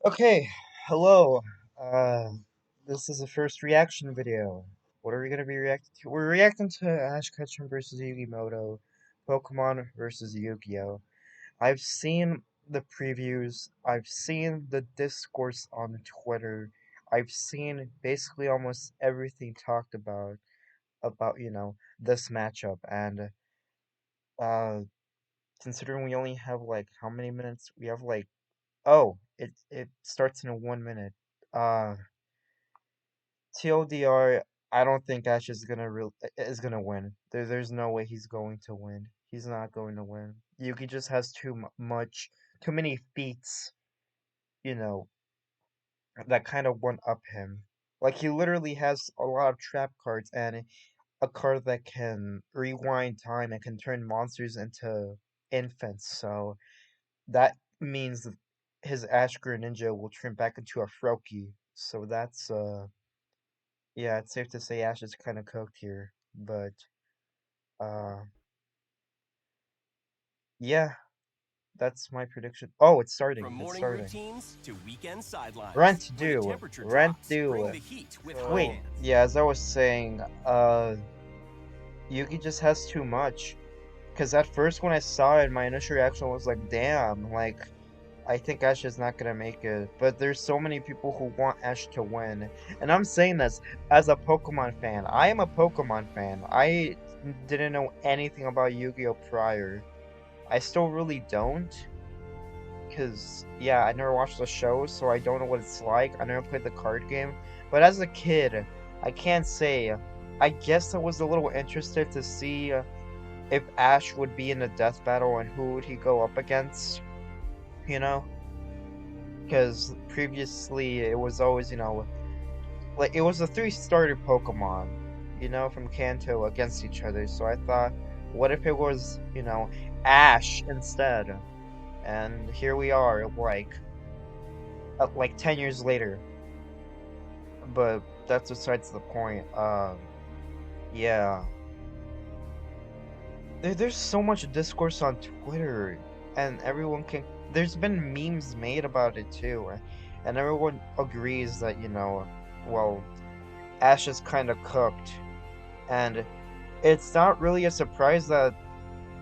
Okay, hello. Uh, this is the first reaction video. What are we gonna be reacting to? We're reacting to Ash Ketchum versus Yugi Muto, Pokemon versus Yu-Gi-Oh! I've seen the previews. I've seen the discourse on Twitter. I've seen basically almost everything talked about this matchup. And uh, considering we only have like how many minutes? We have like it starts in 1 minute. Uh, TLDR, I don't think Ash is gonna win. There's no way he's going to win. He's not going to win. Yugi just has too many feats, you know, that kind of one up him. Like he literally has a lot of trap cards and a card that can rewind time and can turn monsters into infants. So that means that his Ash Greninja will turn back into a Froakie. So that's yeah, it's safe to say Ash is kind of cooked here, but uh, yeah, that's my prediction. Oh, it's From starting. It's morning starting. routines to weekend sidelines, Rent when the due. temperature Rent drops, bring due. the heat with high Wait, hands. yeah, as I was saying, Yugi just has too much. Because at first when I saw it, my initial reaction was like, damn, like, I think Ash is not gonna make it. But there's so many people who want Ash to win. And I'm saying this as a Pokemon fan. I am a Pokemon fan. I didn't know anything about Yu-Gi-Oh! Prior. I still really don't. Because, yeah, I never watched the show, so I don't know what it's like. I never played the card game. But as a kid, I can't say. I guess I was a little interested to see if Ash would be in a death battle and who would he go up against, you know? Because previously it was always, like it was a three starter Pokemon, from Kanto against each other. So I thought, what if it was, Ash instead? And here we are, like 10 years later. But that's besides the point. Yeah. There's so much discourse on Twitter, and everyone can. There's been memes made about it too, and everyone agrees that well, Ash is kind of cooked, and it's not really a surprise that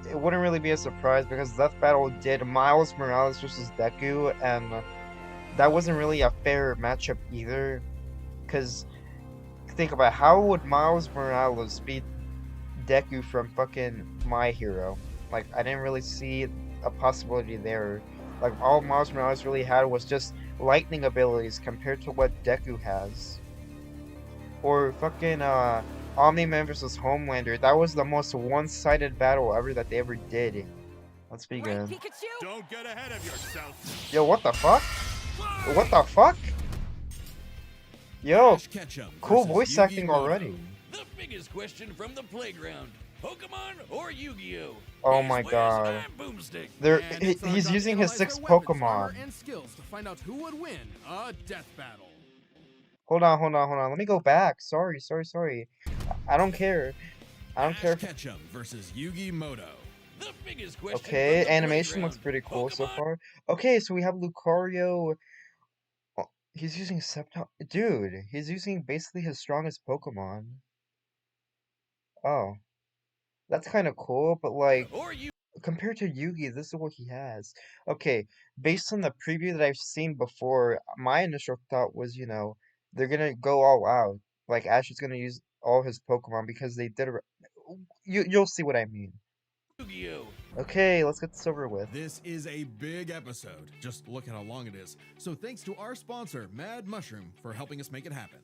it wouldn't really be a surprise because Death Battle did Miles Morales versus Deku, and that wasn't really a fair matchup either. Because think about it, how would Miles Morales beat Deku from fucking My Hero? Like, I didn't really see a possibility there. Like, all Miles Morales really had was just lightning abilities compared to what Deku has. Or fucking, Omni-Man versus Homelander. That was the most one-sided battle ever that they ever did. Let's Right, begin. Pikachu? Don't get ahead of yourself. Yo, what the fuck? What the fuck? Yo, Ash Ketchum cool versus voice Yugi acting Muto. already. The biggest question from the playground. Pokemon or Yu-Gi-Oh? Oh He's my Wiz, god. I'm Boomstick. And it's our He's job to using his analyze their sixth weapons, armor, Pokemon. and skills to find out who would win a death battle. Hold on. Let me go back. Sorry. I don't care. I don't care Ash if... Ketchum versus Yugi Muto. The biggest question from Okay, the animation looks playground. pretty cool so Pokemon. far. Okay, so we have Lucario. Oh, he's using Sceptile. Dude, he's using basically his strongest Pokemon. Oh, that's kind of cool, but like, Or you. compared to Yugi, this is what he has. Okay, based on the preview that I've seen before, my initial thought was, they're gonna go all out. Like, Ash is gonna use all his Pokemon because they did. You'll see what I mean. Yu-Gi-Oh! Okay, let's get this over with. This is a big episode. Just look at how long it is. So thanks to our sponsor, Mad Mushroom, for helping us make it happen.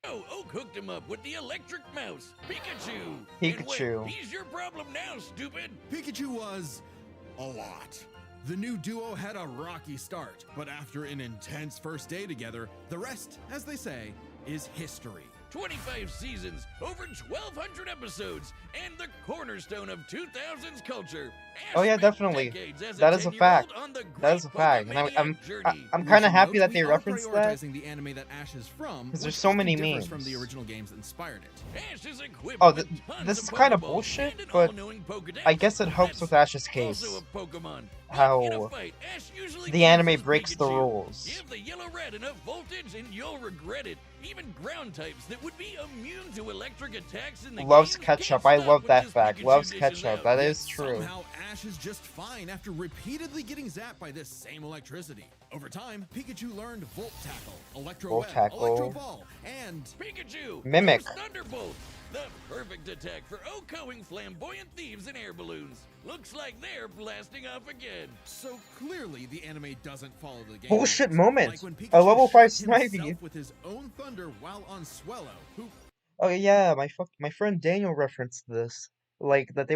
Oh, Oak hooked him up with the electric mouse, Pikachu. Pikachu. And wait, he's your problem now, stupid. Pikachu was a lot. The new duo had a rocky start, but after an intense first day together, the rest, as they say, is history. 25 seasons, over 1,200 episodes, and the cornerstone of 2000s culture. Oh yeah, definitely. That is a fact. That is a fact, and I'm kind of happy that they referenced that, prioritizing the anime that Ash is from, because there's which so often many differs memes. from the original games that inspired it. Ash is equipped Oh, with tons this is of kind of Pokeballs bullshit, and an but all-knowing Pokedex I guess it helps that's with Ash's also case. a Pokemon. How In a fight, Ash usually the anime chooses breaks the Pikachu. rules. Give the yellow red enough voltage and you'll regret it. Even ground types that would be immune to electric attacks in the Loves game Ketchup. can't I stop love what that this fact. Pikachu Loves dishes Ketchup. out. That Yet is true. Somehow, Ash is just fine after repeatedly getting zapped by this same electricity. Over time, Pikachu learned Volt Tackle, Electro Volt Web, Tackle. Electro Ball, and Pikachu! Mimic. use Thunderbolt! The perfect attack for outgoing flamboyant thieves in air balloons. Looks like they're blasting off again. so clearly the anime doesn't follow the game. Bullshit rules. moment. Like when A level Pikachu 5 shot Snivy. himself with his own thunder while on Swellow, who Oh yeah, my friend Daniel referenced this. Like that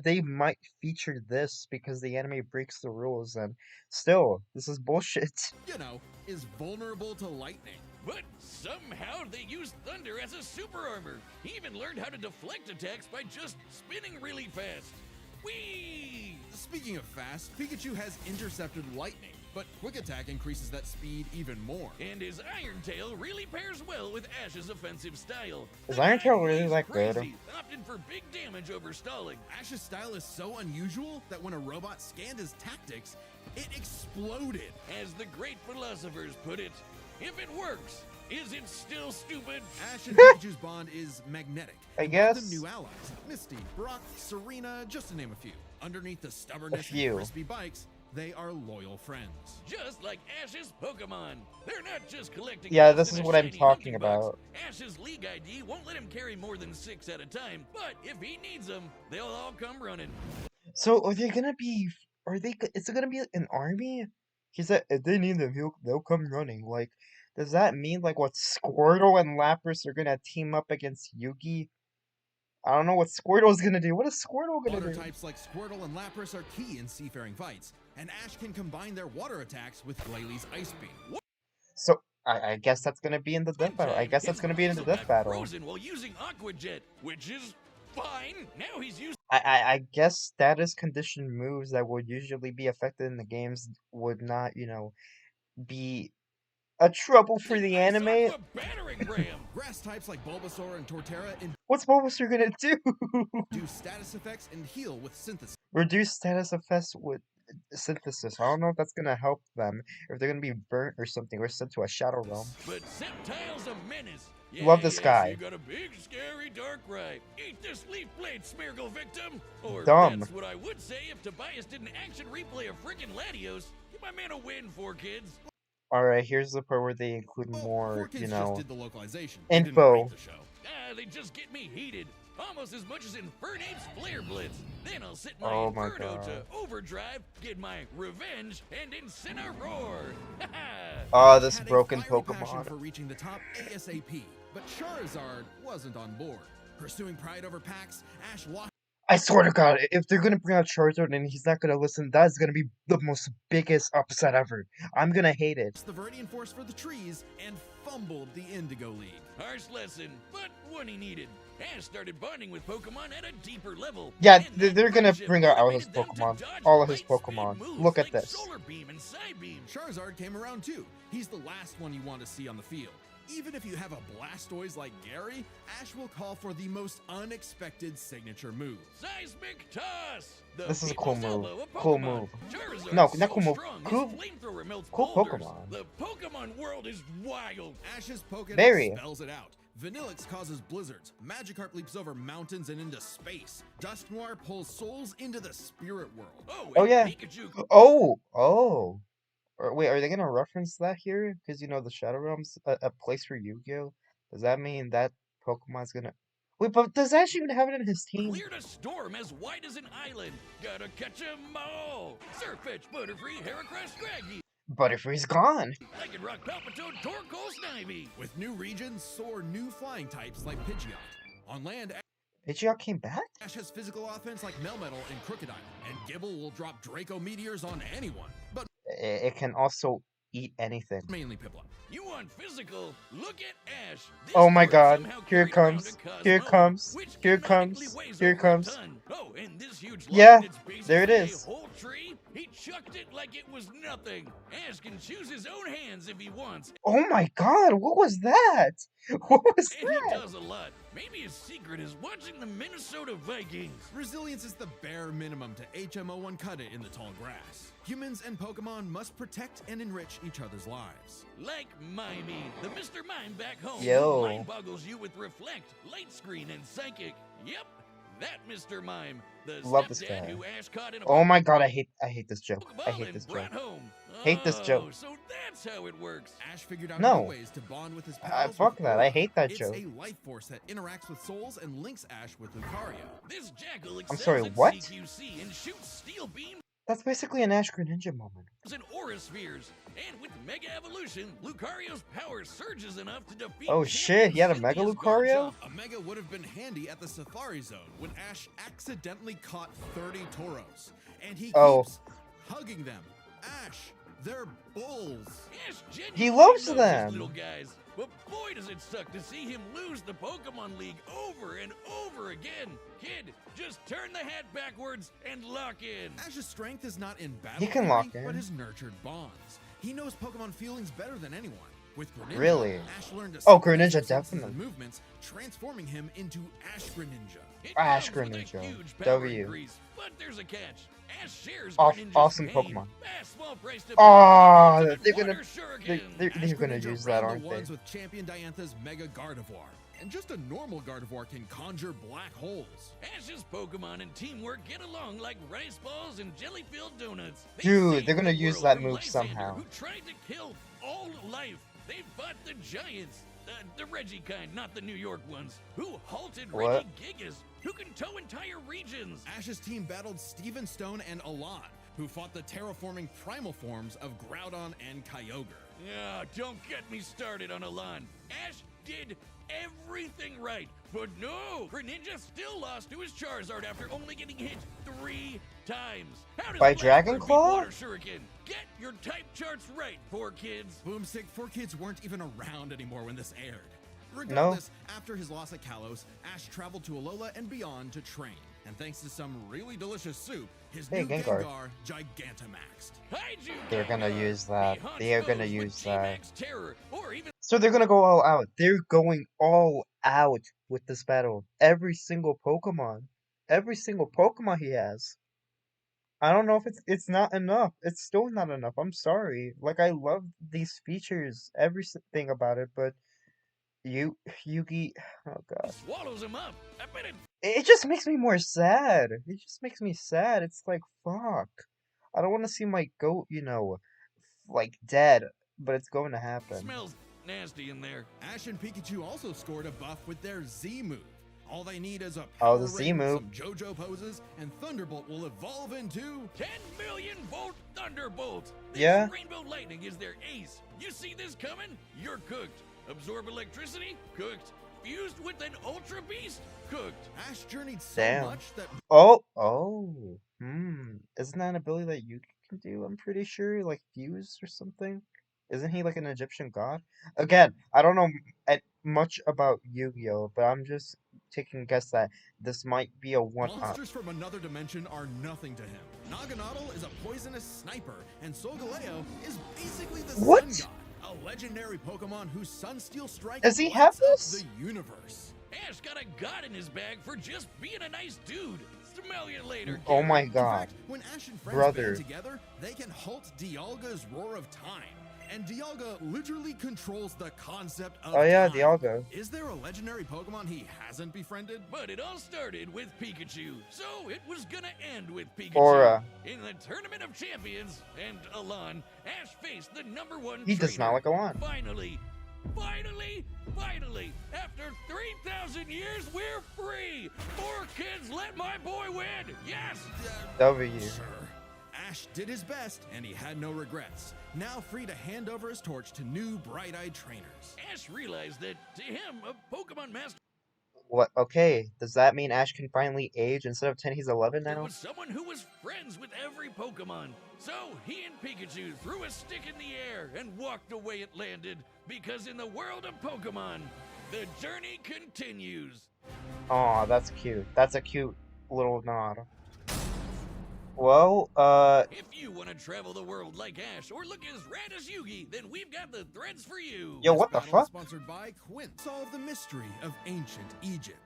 they might feature this because the anime breaks the rules, and still, this is bullshit. you know, is vulnerable to lightning. But somehow they used thunder as a super armor. He even learned how to deflect attacks by just spinning really fast. Whee! Speaking of fast, Pikachu has intercepted lightning, but Quick Attack increases that speed even more. And his Iron Tail really pairs well with Ash's offensive style. Is Iron Tail really He's that good? crazy, opting for big damage over stalling. Ash's style is so unusual that when a robot scanned his tactics, it exploded. As the great philosophers put it, if it works, is it still stupid? Ash and Pikachu's bond is magnetic. I and brought them guess. new allies: Misty, Brock, Serena, just to name a few. Underneath the stubbornness few. and crispy bikes, they are loyal friends. Just like Ash's Pokemon. They're not just collecting. Yeah, dust this in is a what I'm shiny talking hunting box. about. Ash's League ID won't let him carry more than 6 at a time, but if he needs them, they'll all come running. So are they gonna be? Are they? Is it gonna be an army? He said if they need them, they'll come running. Like, does that mean like what Squirtle and Lapras are gonna team up against Yugi? I don't know what Squirtle's gonna do. What is Squirtle gonna Water do? types like Squirtle and Lapras are key in seafaring fights, and Ash can combine their water attacks with Glalie Ice Beam. So I guess that's gonna be in the death battle. I guess that's gonna be in the Also death got battle. Frozen while using Aqua Jet, which is fine. Now he's using I guess status condition moves that would usually be affected in the games would not, be a trouble for the Ice anime. Aqua battering ram. Grass types like Bulbasaur and Torterra What's Bulbasaur gonna do? induce status effects and heal with synthesis. Reduce status effects with synthesis. I don't know if that's gonna help them, if they're gonna be burnt or something, or sent to a shadow realm. But Sceptile's a menace. Love this guy. You got a big, scary Darkrai. Eat this leaf blade, Smeargle victim. Or Dumb. that's what I would say if Tobias did an action replay of frickin' Latios. Give my man a win, 4Kids. Alright, here's the part where they include Well, more, 4Kids just did the localization. They didn't info. write the show. They just get me heated. Almost as much as Infernape's Flare Blitz. Then I'll set my Oh my Inferno God. to overdrive, get my revenge, and Incineroar. Ah, this Had a broken fiery passion Pokemon. for reaching the top ASAP, but Charizard wasn't on board. Pursuing pride over packs, Ash lost I swear to God, if they're gonna bring out Charizard and he's not gonna listen, that's gonna be the most biggest upset ever. I'm gonna hate it. the Viridian Force for the trees and fumbled the Indigo League. Harsh lesson, but one he needed. Ash started bonding with Pokemon at a deeper level. Yeah, and that they're gonna friendship bring out all his motivated them to Pokemon. dodge All of his light-speed Pokemon. moves Look at like this. Solar Beam and Psybeam. Charizard came around too. He's the last one you want to see on the field. Even if you have a Blastoise like Gary, Ash will call for the most unexpected signature move. Seismic Toss! The This is a cool people's move. elbow of Cool Pokemon. move. Charizard's No, so not cool move. strong, Cool- his flamethrower melts cool boulders. Pokemon. The Pokemon world is wild. Ash's Pokédex Very. spells it out. Vanillix causes blizzards. Magikarp leaps over mountains and into space. Dusknoir pulls souls into the spirit world. Oh, Oh, and yeah. Pikachu. Oh. Wait, are they gonna reference that here? Because the Shadow Realm's a place for Yu-Gi-Oh. Does that mean that Pokemon's gonna? Wait, but does Ash even have it in his team? Cleared a storm as wide as an island. Gotta catch 'em all. Surfetch, Butterfree, Heracross, Scraggy. Butterfree's gone. Lycanroc, Palpitoad, Torkoal, Snivy. With new regions soar new flying types like Pidgeot. On land, Pidgeot came back? Ash has physical offense like Melmetal and Crocodile, and Gibble will drop Draco Meteors on anyone, but It can also eat anything. mainly Piplup. You want physical, look at Ash. This Oh my dork God. somehow Here it carried around comes. a Here it Cosmo, comes. which Here it canonically comes. weighs Here it over a comes. ton. Oh, and this huge Yeah, log that's there it basically is. a whole tree, he chucked it like it was nothing. Ash can choose his own hands if he wants, Oh my God, what was that? What was and he that? does a lot. Maybe his secret is watching the Minnesota Vikings. Resilience is the bare minimum to HMO1 cut it in the tall grass. Humans and Pokemon must protect and enrich each other's lives. Like Mimey, the Mr. Mime back home. Yo. Who mind boggles you with Reflect, Light Screen, and Psychic. Yep, that Mr. Mime. The Love this stepdad guy. who Ash caught in a Oh my God, I hate this joke. I Pokeball hate and this joke. brought home. Hate this joke. Oh, so that's how it works. Ash figured out No. new ways to bond with his pals. Fuck with that. I Aura. hate that It's joke. a life force that interacts with souls and links Ash with Lucario. This jackal I'm excels sorry, at what? CQC and shoots steel beams That's basically an Ash Greninja moment. and aura spheres. And with Mega Evolution, Lucario's power surges enough to defeat Oh shit, he had a Mega Cynthia's Lucario? Garchomp. A Mega would have been handy at the Safari Zone when Ash accidentally caught 30 Tauros. And he Oh. keeps hugging them. Ash, they're bulls. Ash He genuinely loves his them. little guys. But boy does it suck to see him lose the Pokemon League over and over again. Kid, just turn the hat backwards and lock in. Ash's strength is not in battle He can theory, lock in. but his nurtured bonds. He knows Pokemon feelings better than anyone. With Greninja, Really? Ash learned to Oh, see Greninja, senses definitely. and movements, transforming him into Ash Greninja. It Ash comes with a Greninja. huge power W. increase, but there's a catch. Ash shares Greninja's Awesome pain. Pokemon. A small price to Aw, pay for the they're gonna- water shuriken. They're Ash gonna Greninja use that, ran aren't the they? ones with Champion Diantha's Mega Gardevoir. And just a normal Gardevoir can conjure black holes. Ash's Pokemon and teamwork get along like rice balls and jelly-filled donuts. They Dude, saved they're gonna the use world that from move Lysander, somehow. Who tried to kill all life. They fought the giants, the Reggie kind, not the New York ones, who halted What? Reggie Gigas, who can tow entire regions. Ash's team battled Steven Stone and Alon, who fought the terraforming primal forms of Groudon and Kyogre. Yeah, don't get me started on Alon. Ash did everything right, but no, Greninja still lost to his Charizard after only getting hit 3 times. How does By Blackbird Dragon beat Claw? Water Shuriken? Get your type charts right, 4Kids. Boomstick 4Kids weren't even around anymore when this aired. Regardless, after his loss at Kalos, Ash traveled to Alola and beyond to train. And thanks to some really delicious soup, his Hey, new Gengar. Gengar Gigantamaxed. Hide you, They're gonna Gengar. use that. He hunts They are gonna foes with use that. G-Max Terror, or even So they're gonna go all out. They're going all out with this battle. Every single Pokemon. Every single Pokemon he has. I don't know if it's not enough. It's still not enough. I'm sorry. Like, I love these features, everything about it, but Yugi, oh god. swallows him up. I bet it It just makes me more sad. It just makes me sad. It's like, fuck. I don't want to see my goat, like dead, but it's going to happen. smells nasty in there. Ash and Pikachu also scored a buff with their Z move. All they need is a Oh, power the Z ring, move. some JoJo poses, and Thunderbolt will evolve into 10 million volt thunderbolt. This Yeah. Rainbow lightning is their ace. You see this coming? You're cooked. Absorb electricity? Cooked. Fused with an ultra beast? Cooked. Ash journeyed so Damn. much that Oh. Isn't that an ability that Yugi can do? I'm pretty sure, like fuse or something. Isn't he like an Egyptian god? Again, I don't know much about Yu-Gi-Oh, but I'm just taking a guess that this might be a one-up. monsters from another dimension are nothing to him. Naganadel is a poisonous sniper, and Solgaleo is basically the What? sun god, a legendary Pokemon whose Sunsteel Strike Does he lights have up this? the universe. Ash got a god in his bag for just being a nice dude. Smell you later. Oh my Gary. In god. fact, when Ash and friends Brother. band together, they can halt Dialga's Roar of Time. And Dialga literally controls the concept of Oh yeah, time. Dialga. Is there a legendary Pokemon he hasn't befriended? But it all started with Pikachu, so it was gonna end with Pikachu. Aura. In the Tournament of Champions, and Alon, Ash faced the #1 He does not trainer. like Alon. Finally, after 3,000 years, we're free! 4Kids, let my boy win! Yes! W. Sure. Ash did his best, and he had no regrets. Now free to hand over his torch to new bright-eyed trainers. Ash realized that, to him, a Pokemon Master What? Okay, does that mean Ash can finally age? Instead of 10, he's 11 It now? was someone who was friends with every Pokemon. So he and Pikachu threw a stick in the air and walked the way it landed. Because in the world of Pokemon, the journey continues. Aw, that's cute. That's a cute little nod. Well, If you want to travel the world like Ash or look as rad as Yugi, then we've got the threads for you. yo, This what the battle is fuck? sponsored by Quint. Solve the mystery of ancient Egypt.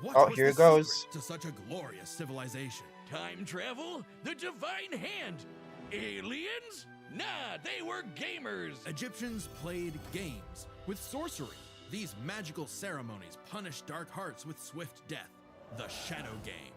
What Oh, was here the it goes. secret to such a glorious civilization? Time travel? The divine hand? Aliens? Nah, they were gamers. Egyptians played games with sorcery. These magical ceremonies punished dark hearts with swift death. The Shadow Game.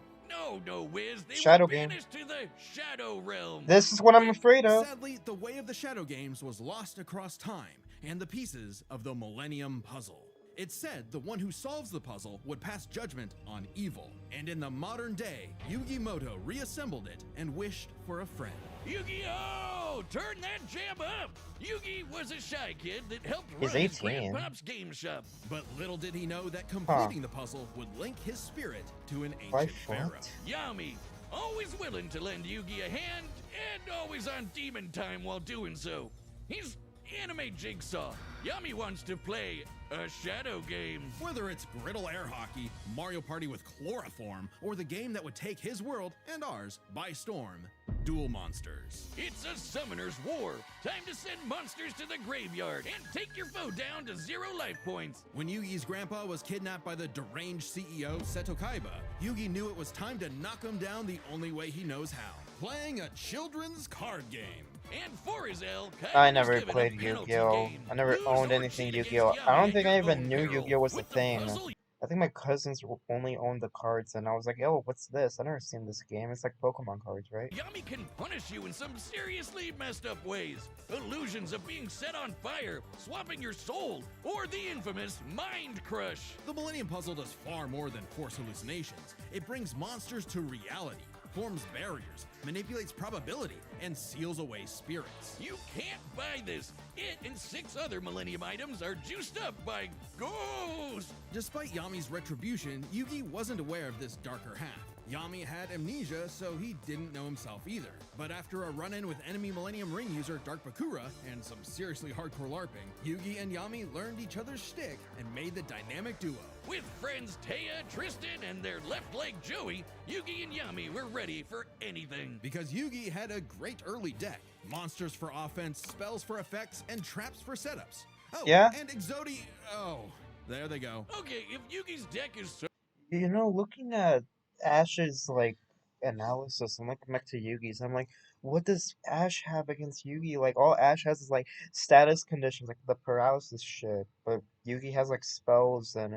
No, Wiz. They Shadow were game. banished to the Shadow Realm. This is what I'm afraid of. Sadly, the way of the Shadow Games was lost across time and the pieces of the Millennium Puzzle. It's said the one who solves the puzzle would pass judgment on evil. And in the modern day, Yugi Muto reassembled it and wished for a friend. Yu-Gi-Oh! Turn that jam up! Yugi was a shy kid that helped He's run his 18. grandpop's game shop. But little did he know that completing the puzzle would link his spirit to an Why ancient pharaoh. what? Yami, always willing to lend Yugi a hand, and always on demon time while doing so. He's anime Jigsaw. Yami wants to play a shadow game. Whether it's griddle air hockey, Mario Party with chloroform, or the game that would take his world and ours by storm, Duel Monsters. It's a summoner's war. Time to send monsters to the graveyard and take your foe down to 0 life points. When Yugi's grandpa was kidnapped by the deranged CEO Seto Kaiba, Yugi knew it was time to knock him down the only way he knows how, playing a children's card game. And for his L, Kaiba I was never given a played penalty Yu-Gi-Oh! game. I never Use owned or anything cheat Yu-Gi-Oh! against I Yami don't think I at your even own knew peril. Yu-Gi-Oh! Was a With the thing. puzzle, I think my cousins only owned the cards, and I was like, yo, what's this? I never seen this game. It's like Pokemon cards, right? Yami can punish you in some seriously messed up ways. Illusions of being set on fire, swapping your soul, or the infamous Mind Crush. The Millennium Puzzle does far more than force hallucinations. It brings monsters to reality, forms barriers, manipulates probability, and seals away spirits. You can't buy this. It and 6 other Millennium items are juiced up by ghosts. Despite Yami's retribution, Yugi wasn't aware of this darker half. Yami had amnesia, so he didn't know himself either. But after a run-in with enemy Millennium Ring user Dark Bakura and some seriously hardcore LARPing, Yugi and Yami learned each other's shtick and made the dynamic duo. With friends Taya, Tristan, and their left leg Joey, Yugi and Yami were ready for anything. Because Yugi had a great early deck. Monsters for offense, spells for effects, and traps for setups. Oh, Yeah? and Exodi... Oh, there they go. Okay, if Yugi's deck is so You know, looking at Ash's, like, analysis, I'm looking back to Yugi's, I'm like, what does Ash have against Yugi? Like, all Ash has is, like, status conditions, like the paralysis shit, but Yugi has, like, spells and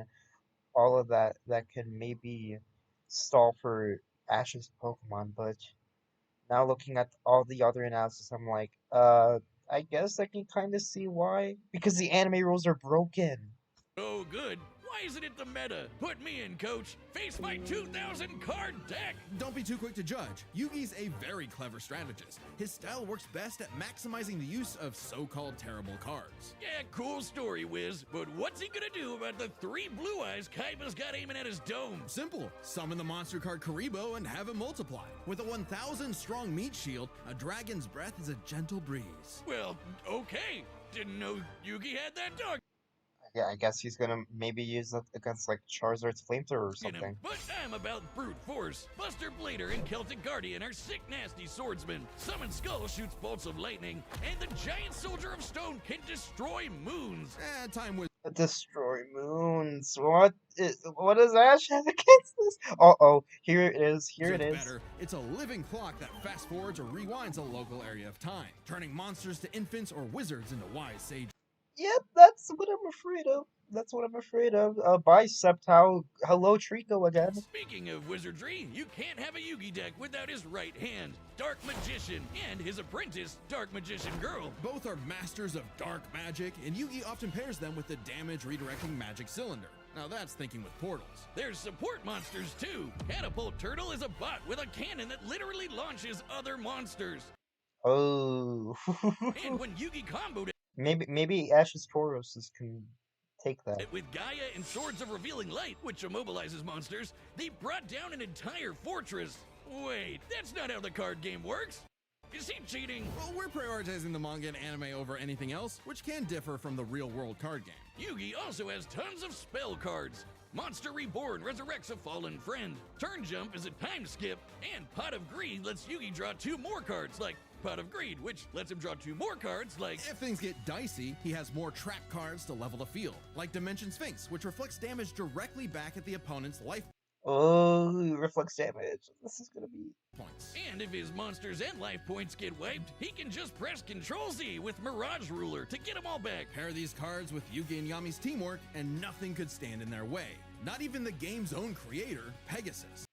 all of that that can maybe stall for Ash's Pokemon, but now looking at all the other analysis, I'm like, I guess I can kind of see why. Because the anime rules are broken. good, why isn't it the meta? Put me in, coach. Face my 2,000 card deck. Don't be too quick to judge. Yugi's a very clever strategist. His style works best at maximizing the use of so-called terrible cards. Yeah, cool story, Wiz. But what's he gonna do about the 3 blue eyes Kaiba's got aiming at his dome? Simple. Summon the monster card Karibo and have it multiply. With a 1,000 strong meat shield, a dragon's breath is a gentle breeze. Well, okay. Didn't know Yugi had that dog Yeah, I guess he's gonna maybe use it against like Charizard's flamethrower or in him. something. But I'm about brute force. Buster Blader and Celtic Guardian are sick, nasty swordsmen. Summon Skull shoots bolts of lightning, and the giant soldier of stone can destroy moons. Time with Destroy moons. What does Ash have against this? Uh-oh, here it is. Here it is. better. It's a living clock that fast forwards or rewinds a local area of time, turning monsters to infants or wizards into wise sages. Yep, that's what I'm afraid of. That's what I'm afraid of. Bye, Septile. Hello, Trico again. Speaking of wizardry, you can't have a Yugi deck without his right hand, Dark Magician, and his apprentice, Dark Magician Girl. Both are masters of dark magic, and Yugi often pairs them with the damage redirecting magic cylinder. Now that's thinking with portals. There's support monsters too. Catapult Turtle is a bot with a cannon that literally launches other monsters. Oh. And when Yugi comboed Maybe Ash's Tauros can Take that. With Gaia and Swords of Revealing Light, which immobilizes monsters, they brought down an entire fortress. Wait, that's not how the card game works. Is he cheating? Well, we're prioritizing the manga and anime over anything else, which can differ from the real-world card game. Yugi also has tons of spell cards. Monster Reborn resurrects a fallen friend. Turn Jump is a time skip. And Pot of Greed lets Yugi draw 2 more cards, like Pot of Greed, which lets him draw 2 more cards, like... If things get dicey, he has more trap cards to level the field, like Dimension Sphinx, which reflects damage directly back at the opponent's life Oh, reflex damage. This is gonna be... points. And if his monsters and life points get wiped, he can just press Ctrl-Z with Mirage Ruler to get them all back. Pair these cards with Yugi and Yami's teamwork, and nothing could stand in their way. Not even the game's own creator, Pegasus.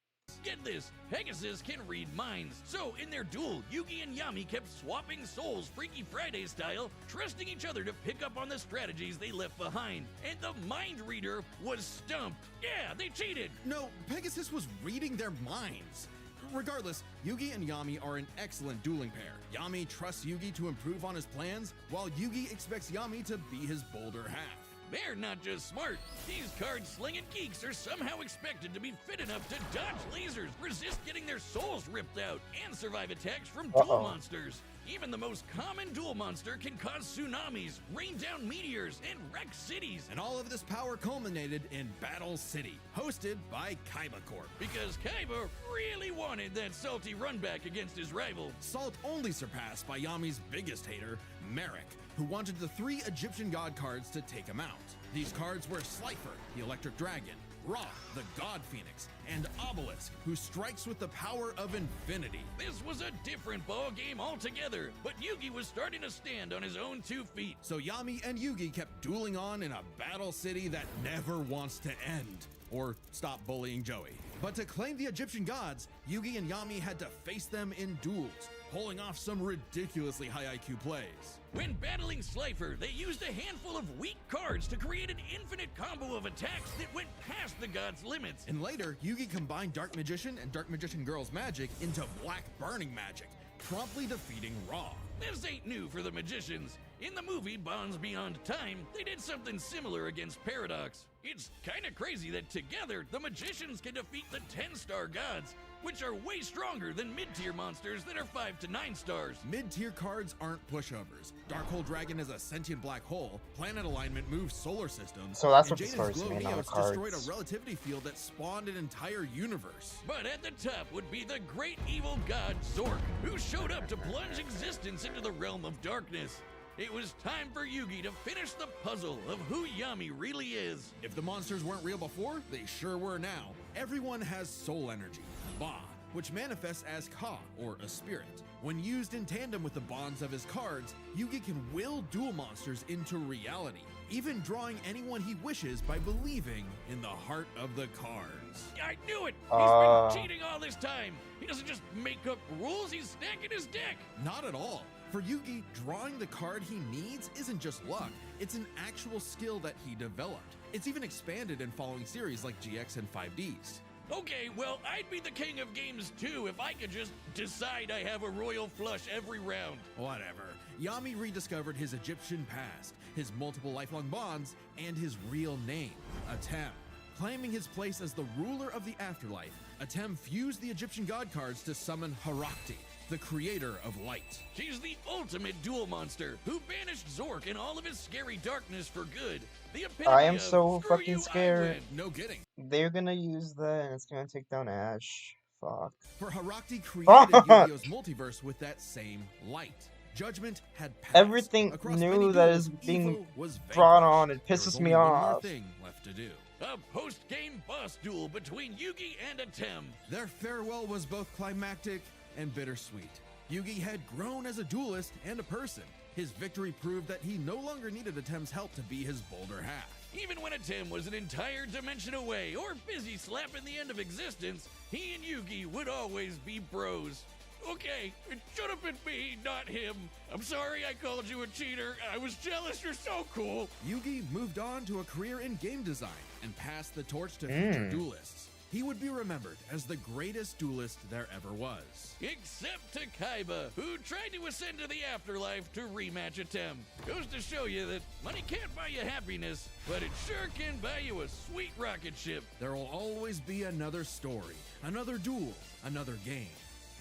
Get this, Pegasus can read minds. So in their duel, Yugi and Yami kept swapping souls Freaky Friday style, trusting each other to pick up on the strategies they left behind. And the mind reader was stumped. Yeah, they cheated. No, Pegasus was reading their minds. Regardless, Yugi and Yami are an excellent dueling pair. Yami trusts Yugi to improve on his plans, while Yugi expects Yami to be his bolder half. They're not just smart. These card-slinging geeks are somehow expected to be fit enough to dodge lasers, resist getting their souls ripped out, and survive attacks from duel monsters. Even the most common duel monster can cause tsunamis, rain down meteors, and wreck cities. And all of this power culminated in Battle City, hosted by Kaiba Corp. Because Kaiba really wanted that salty run back against his rival. Salt only surpassed by Yami's biggest hater, Merrick, who wanted the 3 Egyptian god cards to take him out. These cards were Slifer, the Electric Dragon, Ra, the God Phoenix, and Obelisk, who strikes with the power of infinity. This was a different ball game altogether, but Yugi was starting to stand on his own 2 feet. So Yami and Yugi kept dueling on in a battle city that never wants to end, or stop bullying Joey. But to claim the Egyptian gods, Yugi and Yami had to face them in duels, pulling off some ridiculously high IQ plays. When battling Slifer, they used a handful of weak cards to create an infinite combo of attacks that went past the god's limits. And later, Yugi combined Dark Magician and Dark Magician Girl's magic into Black Burning magic, promptly defeating Ra. This ain't new for the magicians. In the movie Bonds Beyond Time, they did something similar against Paradox. It's kinda crazy that together, the magicians can defeat the 10-star gods, which are way stronger than mid-tier monsters that are 5 to 9 stars. Mid-tier cards aren't pushovers. Darkhold Dragon is a sentient black hole, planet alignment moves solar systems, So that's and what the Jaden's story's Glow made out of Neos destroyed cards. a relativity field that spawned an entire universe. But at the top would be the great evil god Zork, who showed up to plunge existence into the realm of darkness. It was time for Yugi to finish the puzzle of who Yami really is. If the monsters weren't real before, they sure were now. Everyone has soul energy, Ba, which manifests as Ka, or a spirit. When used in tandem with the bonds of his cards, Yugi can will duel monsters into reality, even drawing anyone he wishes by believing in the heart of the cards. I knew it! He's been cheating all this time! He doesn't just make up rules, he's stacking his deck! Not at all. For Yugi, drawing the card he needs isn't just luck, it's an actual skill that he developed. It's even expanded in following series like GX and 5Ds. Okay, well, I'd be the king of games too if I could just decide I have a royal flush every round. Whatever. Yami rediscovered his Egyptian past, his multiple lifelong bonds, and his real name, Atem. Claiming his place as the ruler of the afterlife, Atem fused the Egyptian god cards to summon Harakti, the creator of light. She's the ultimate duel monster who banished Zork and all of his scary darkness for good. The epitome I am of, so "Screw fucking you, I scared." win." No kidding. They're gonna use that and it's gonna take down Ash. Fuck. For Harakti created Yu-Gi-Oh's multiverse with that same light. Judgment had passed. Everything Across new many that duels, is being evil was brought vanquished. on, it There pisses was me only one more off. thing left to do. A post-game boss duel between Yugi and Atem. Their farewell was both climactic and bittersweet. Yugi had grown as a duelist and a person. His victory proved that he no longer needed Atem's help to be his bolder half. Even when Atem was an entire dimension away or busy slapping the end of existence, he and Yugi would always be bros. Okay, it should have been me, not him. I'm sorry I called you a cheater. I was jealous. You're so cool. Yugi moved on to a career in game design and passed the torch to future duelists. he would be remembered as the greatest duelist there ever was. Except to Kaiba, who tried to ascend to the afterlife to rematch attempt. Goes to show you that money can't buy you happiness, but it sure can buy you a sweet rocket ship. There will always be another story, another duel, another game,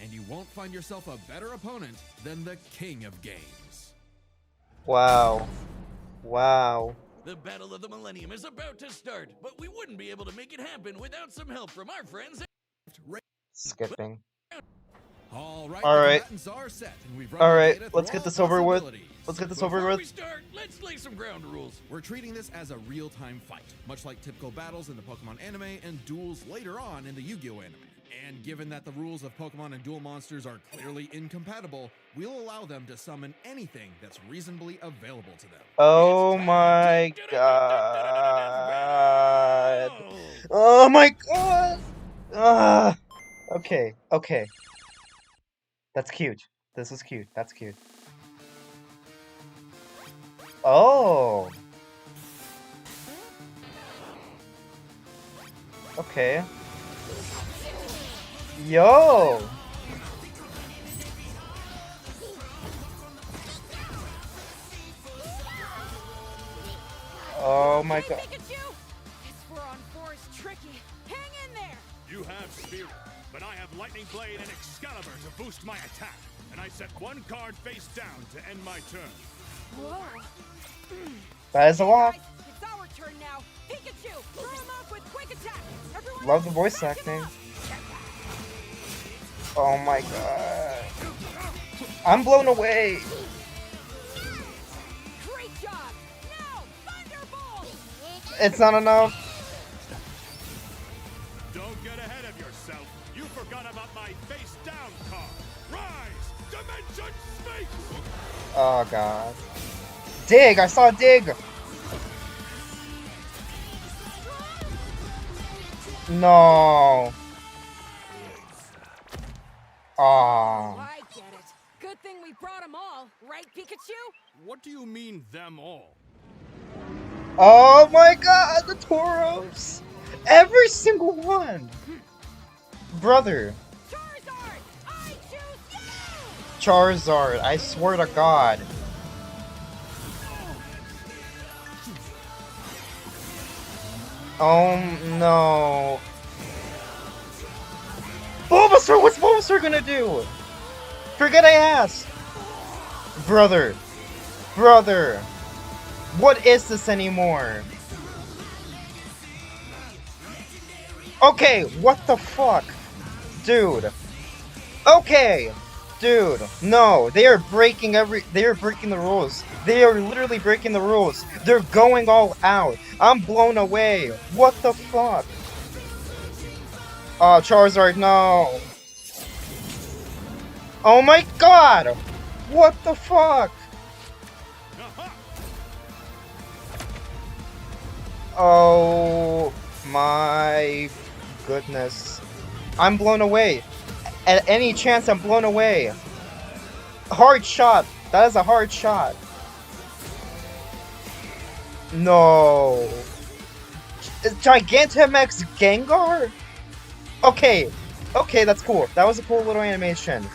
and you won't find yourself a better opponent than the king of games. Wow. Wow. The Battle of the Millennium is about to start, but we wouldn't be able to make it happen without some help from our friends. Skipping. All right, All the right. combatants are set, and we've run All the right, data let's through get all this over with. possibilities. Let's get this Before over we with. start, let's lay some ground rules. We're treating this as a real-time fight, much like typical battles in the Pokemon anime and duels later on in the Yu-Gi-Oh anime. And given that the rules of Pokemon and duel monsters are clearly incompatible, we'll allow them to summon anything that's reasonably available to them. Oh my god. Oh my god. Okay, okay. That's cute. This is cute. That's cute. Oh. Okay. Yo. Oh my god. Pikachu! This Furon-4 is tricky. Hang in there! You have Spirit, but I have Lightning Blade and Excalibur to boost my attack, and I set one card face down to end my turn. Whoa! That is a lot. Guys, it's our turn now. Pikachu, throw him up with quick attack. Everyone, Love the voice back him acting. up. Oh my god. I'm blown away. Great job. Now, Thunderbolt! It's not enough. Don't get ahead of yourself. You forgot about my face down card. Rise, Dimension Sphinx! Oh god. Dig! I saw a dig! No. Oh, Aw. I get it. Good thing we brought them all, right, Pikachu? What do you mean, them all? Oh my god, the Tauros! Every single one! Brother. Charizard, I choose you! Charizard, I swear to god. Oh no. Bulbasaur, what's Bulbasaur gonna do? Forget I asked. Brother. Brother. What is this anymore? Okay, what the fuck? Dude. Okay. Dude, no, they are breaking the rules. They are literally breaking the rules. They're going all out. I'm blown away. What the fuck? Oh, Charizard, no. Oh my god! What the fuck? Oh my goodness. I'm blown away. At any chance, I'm blown away. Hard shot. That is a hard shot. No. Gigantamax Gengar? Okay. Okay, that's cool. That was a cool little animation.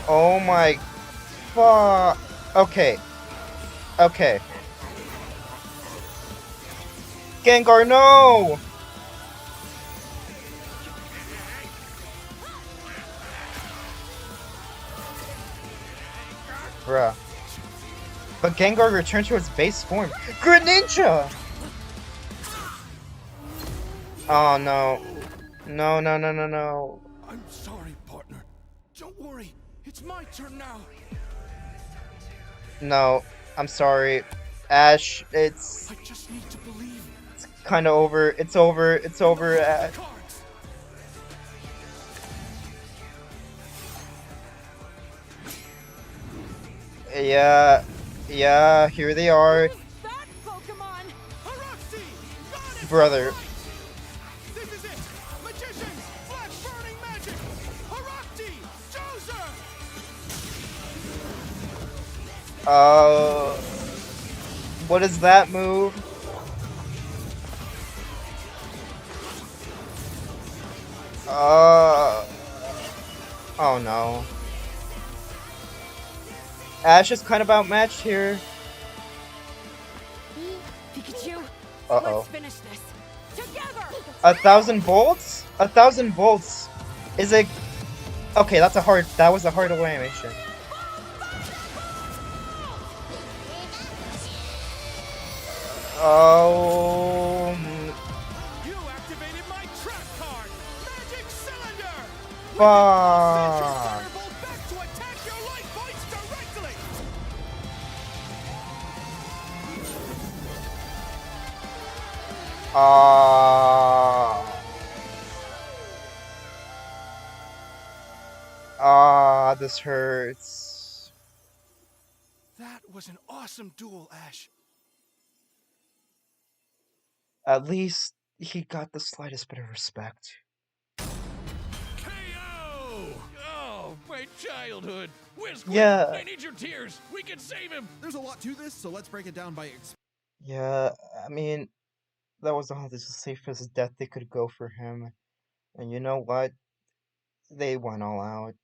Oh my fuck. Okay. Okay. Gengar, no! Bruh. But Gengar returned to its base form. Greninja! Oh no. No, no, no, no, no. I'm sorry, partner. Don't worry. It's my turn now. No. I'm sorry. Ash, it's I just need to believe. kind of over. It's over. It's over, Ash. Cards. Yeah. Yeah, here they are. Who's that Pokemon? Aroxy! Got it! Brother. This is it! Magicians! Flash burning magic! Aroxy! Chooser! What is that move? Oh no. Ash is kind of outmatched here. Pikachu, Uh-oh. let's finish this together. 1,000 volts? 1,000 volts is a... Okay, that was a hard animation. Oh... You activated my trap card, Magic Cylinder! Fuck. Thunderbolt back to attack your life points directly! This hurts. That was an awesome duel, Ash. At least he got the slightest bit of respect. KO! Oh, my childhood. Whisk, Yeah. I need your tears. We can save him. There's a lot to this, so let's break it down by Yeah, I mean, that was the safest death they could go for him. And you know what? They went all out.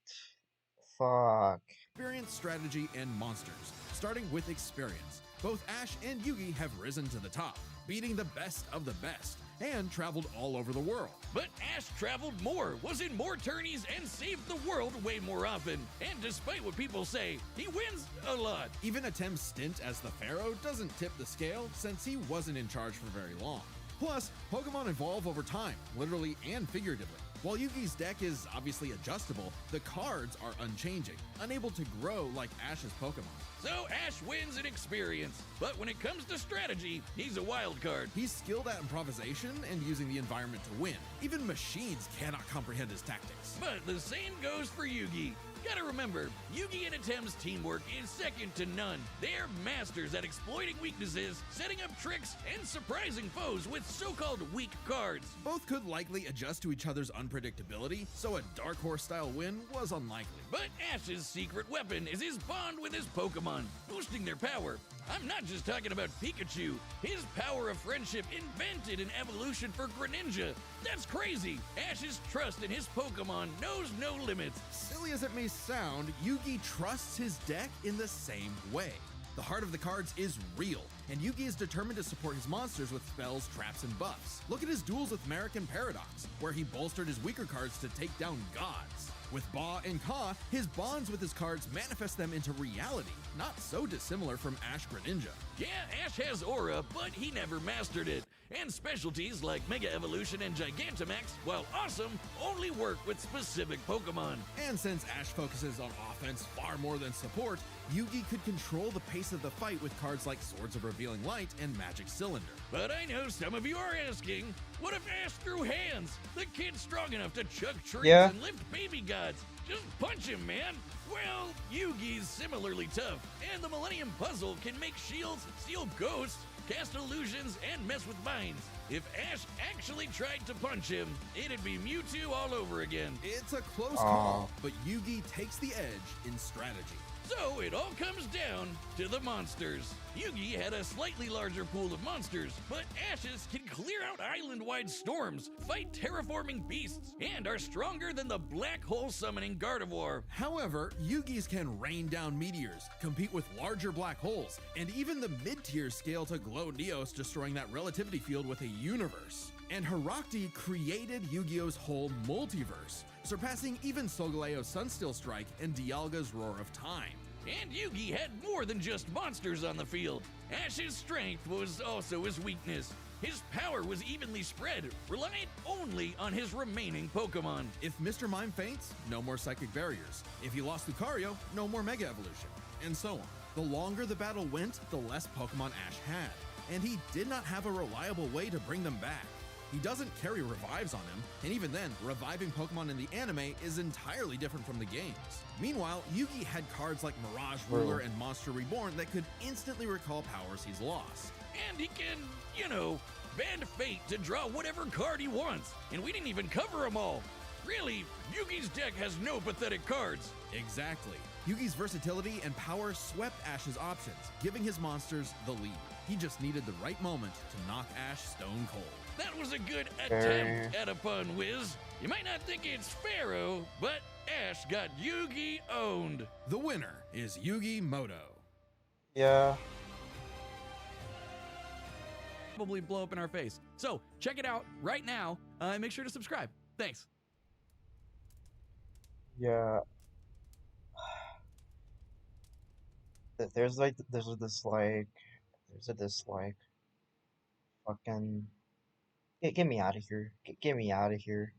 Fuck. experience, strategy, and monsters. Starting with experience, both Ash and Yugi have risen to the top, beating the best of the best, and traveled all over the world. But Ash traveled more, was in more tourneys, and saved the world way more often. And despite what people say, he wins a lot. Even Atem's stint as the Pharaoh doesn't tip the scale since he wasn't in charge for very long. Plus, Pokemon evolve over time, literally and figuratively. While Yugi's deck is obviously adjustable, the cards are unchanging, unable to grow like Ash's Pokemon. So Ash wins in experience, but when it comes to strategy, he's a wild card. He's skilled at improvisation and using the environment to win. Even machines cannot comprehend his tactics. But the same goes for Yugi. Gotta remember, Yugi and Atem's teamwork is second to none. They're masters at exploiting weaknesses, setting up tricks, and surprising foes with so-called weak cards. Both could likely adjust to each other's unpredictability, so a Dark Horse-style win was unlikely. But Ash's secret weapon is his bond with his Pokemon, boosting their power. I'm not just talking about Pikachu. His power of friendship invented an evolution for Greninja. That's crazy. Ash's trust in his Pokemon knows no limits. Silly as it may sound, Yugi trusts his deck in the same way. The heart of the cards is real, and Yugi is determined to support his monsters with spells, traps, and buffs. Look at his duels with Merrick and Paradox, where he bolstered his weaker cards to take down gods. With Ba and Ka, his bonds with his cards manifest them into reality, not so dissimilar from Ash Greninja. Yeah, Ash has aura, but he never mastered it. And specialties like Mega Evolution and Gigantamax, while awesome, only work with specific Pokemon. And since Ash focuses on offense far more than support, Yugi could control the pace of the fight with cards like Swords of Revealing Light and Magic Cylinder. But I know some of you are asking, what if Ash threw hands? The kid's strong enough to chuck trees and lift baby gods. Just punch him, man. Well, Yugi's similarly tough, and the Millennium Puzzle can make shields, steal ghosts, cast illusions, and mess with vines. If Ash actually tried to punch him, it'd be Mewtwo all over again. It's a close call, but Yugi takes the edge in strategy. So it all comes down to the monsters. Yugi had a slightly larger pool of monsters, but Ash's can clear out island-wide storms, fight terraforming beasts, and are stronger than the black hole summoning Gardevoir. However, Yugi's can rain down meteors, compete with larger black holes, and even the mid-tier scale to glow Neos, destroying that relativity field with a universe. And Herakti created Yu-Gi-Oh's whole multiverse, surpassing even Solgaleo's Sunsteel Strike and Dialga's Roar of Time. And Yugi had more than just monsters on the field. Ash's strength was also his weakness. His power was evenly spread, reliant only on his remaining Pokemon. If Mr. Mime faints, no more Psychic Barriers. If he lost Lucario, no more Mega Evolution, and so on. The longer the battle went, the less Pokemon Ash had, and he did not have a reliable way to bring them back. He doesn't carry revives on him, and even then, reviving Pokemon in the anime is entirely different from the games. Meanwhile, Yugi had cards like Mirage Ruler and Monster Reborn that could instantly recall powers he's lost. And he can, bend fate to draw whatever card he wants, and we didn't even cover them all. Really, Yugi's deck has no pathetic cards. Exactly. Yugi's versatility and power swept Ash's options, giving his monsters the lead. He just needed the right moment to knock Ash stone cold. That was a good attempt at a pun, Wiz. You might not think it's Pharaoh, but Ash got Yugi owned. The winner is Yugi Muto. Yeah. Probably blow up in our face. So check it out right now and make sure to subscribe. Thanks. Yeah. There's a dislike. There's a dislike. Fucking. Get me out of here. Get me out of here.